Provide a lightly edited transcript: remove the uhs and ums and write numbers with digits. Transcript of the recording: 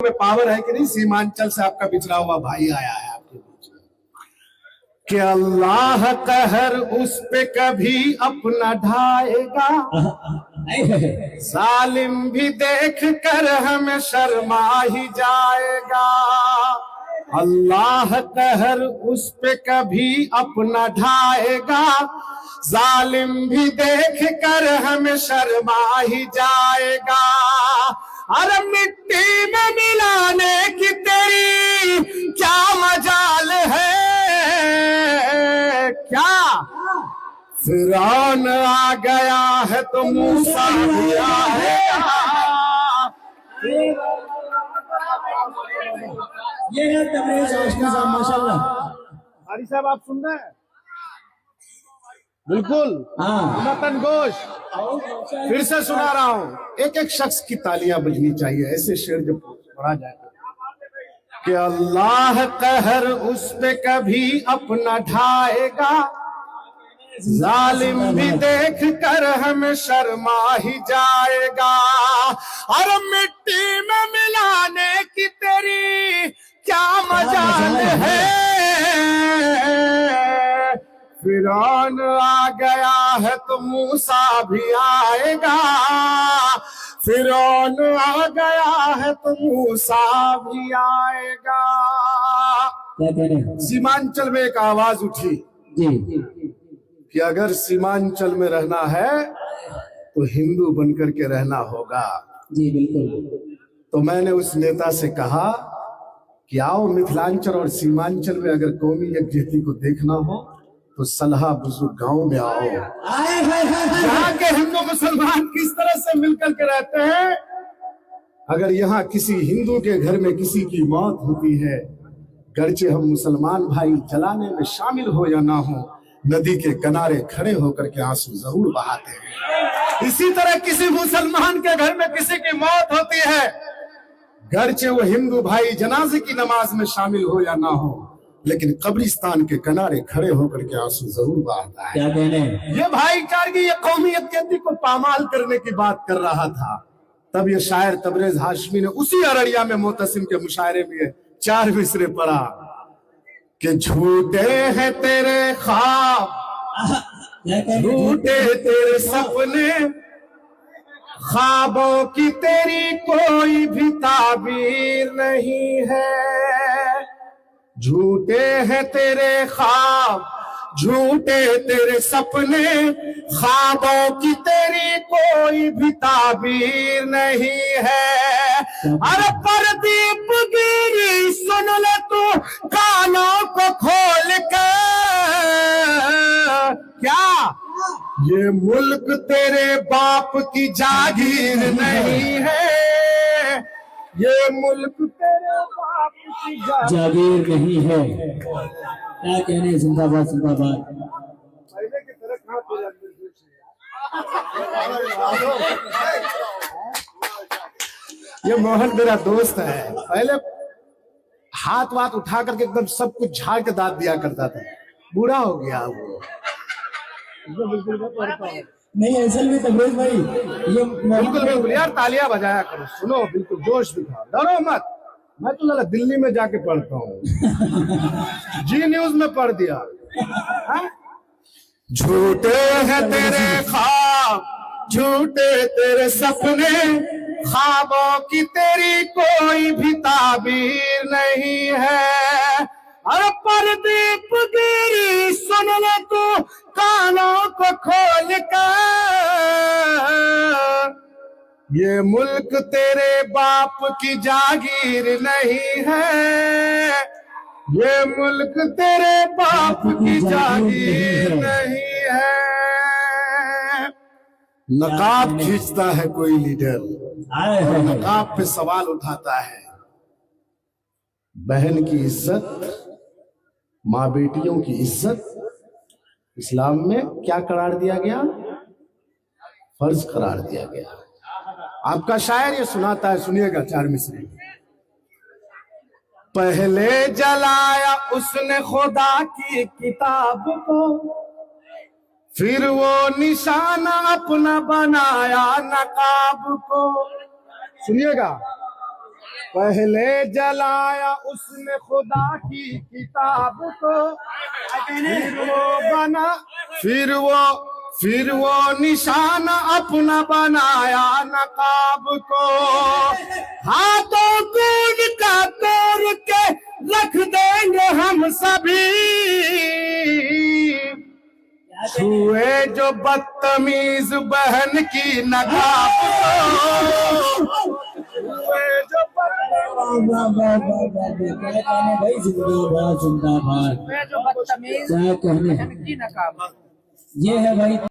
पे पावर है कि नहीं? सीमांचल से आपका पिछड़ा हुआ भाई आया है आपके बीच में कि अल्लाह कहर उस पे कभी अपना ढाएगा, जालिम भी देख कर हमें शर्मा ही जाएगा। अल्लाह कहर उस पे कभी अपना ढाएगा, जालिम भी देख कर हमें शर्मा ही जाएगा। अरे मिट्टी में मिलाने की तेरी क्या मजाल है, क्या फिरौन आ गया है तो मूसा भी आएगा। ये है तबरेज रोशनी साहब, माशाल्लाह। हारी साहब आप सुन रहे हैं? बिल्कुल मतन गोश। फिर से सुना रहा हूं, एक एक शख्स की तालियां बजनी चाहिए ऐसे शेर जब पढ़ा जाए कि अल्लाह कहर उस पे कभी अपना ढाएगा, जालिम भी देख कर हमें शर्मा ही जाएगा। और मिट्टी में मिलाने की तेरी क्या मजाल है, फिरौन आ गया है तो मूसा भी आएगा। फिरौन आ गया है तो मूसा भी आएगा। क्या कह रहे हैं? सीमांचल में एक आवाज उठी जी कि अगर सीमांचल में रहना है तो हिंदू बनकर के रहना होगा। जी बिल्कुल। तो मैंने उस नेता से कहा कि आओ मिथिलांचल और सीमांचल में अगर कौमी यकजहती को देखना हो तो सलहा बुजुर्ग गांव में आओ, यहाँ के हिंदू मुसलमान किस तरह से मिलकर के रहते हैं। अगर यहाँ किसी हिंदू के घर में किसी की मौत होती है, गर्चे हम मुसलमान भाई जलाने में शामिल हो या ना हो, नदी के किनारे खड़े होकर के आंसू जरूर बहाते हैं। इसी तरह किसी मुसलमान के घर में किसी की मौत होती है, गर्चे वो हिंदू भाई जनाजे की नमाज में शामिल हो या ना हो, लेकिन कब्रिस्तान के किनारे खड़े होकर के आंसू जरूर बहाता है। क्या कहने हैं? ये भाईचारगी, ये कौमियत को पामाल करने की बात कर रहा था। तब ये शायर तबरेज हाशमी ने उसी अररिया में मोतसिम के मुशायरे में 4 मिसरे पढ़ा कि झूठे हैं तेरे ख्वाब, झूठे तेरे सपने, ख्वाबों की तेरी कोई भी ताबीर नहीं है। झूठे हैं तेरे ख्वाब, झूठे तेरे सपने, ख्वाबों की तेरी कोई भी ताबीर नहीं है। अरे प्रदीप गिरी सुन ले तू कानों को खोल कर, क्या ये मुल्क तेरे बाप की जागीर नहीं है, ये मुल्क तेरे बाप की जागीर नहीं है। क्या कहने? जिंदाबाद जिंदाबाद। पहले की तरह कहाँ पे ये मोहन मेरा दोस्त है, पहले हाथ वाथ उठा करके एकदम सब कुछ झाड़ के दाद दिया करता था, बूढ़ा हो गया वो। नहीं असल में तबरेज भाई ये बिल्कुल बिल्कुल यार, तालियां बजाया करो, सुनो, बिल्कुल जोश दिखाओ, डरो मत। मैं तो लगा दिल्ली में जाके पढ़ता हूँ, जी न्यूज में पढ़ दिया। झूठे हैं तेरे ख्वाब, झूठे तेरे सपने, ख्वाबों की तेरी कोई भी ताबीर नहीं है। अरे प्रदीप गिरी सुन ले तू कानों को खोल कर, ये मुल्क तेरे बाप की जागीर नहीं है, ये मुल्क तेरे बाप की जागीर नहीं है। नकाब खींचता है कोई लीडर, नकाब पे सवाल उठाता है। बहन की इज्जत, माँ बेटियों की इज्जत इस्लाम में क्या करार दिया गया? फर्ज करार दिया गया। आपका शायर ये सुनाता है, सुनिएगा 4 मिसरे। पहले जलाया उसने खुदा की किताब को, फिर वो निशाना अपना बनाया नकाब को। सुनिएगा, पहले जलाया उसने खुदा की किताब को, फिर वो निशान अपना बनाया नकाब को। हाथों कूद का तोड़ के रख देंगे हम सभी, छुए जो बदतमीज बहन की नकाब को, छुए जो क्या कहने भाई, जिंदाबाद जिंदाबाद। जो बदतमीज क्या कहने, की नकाब ये है भाई।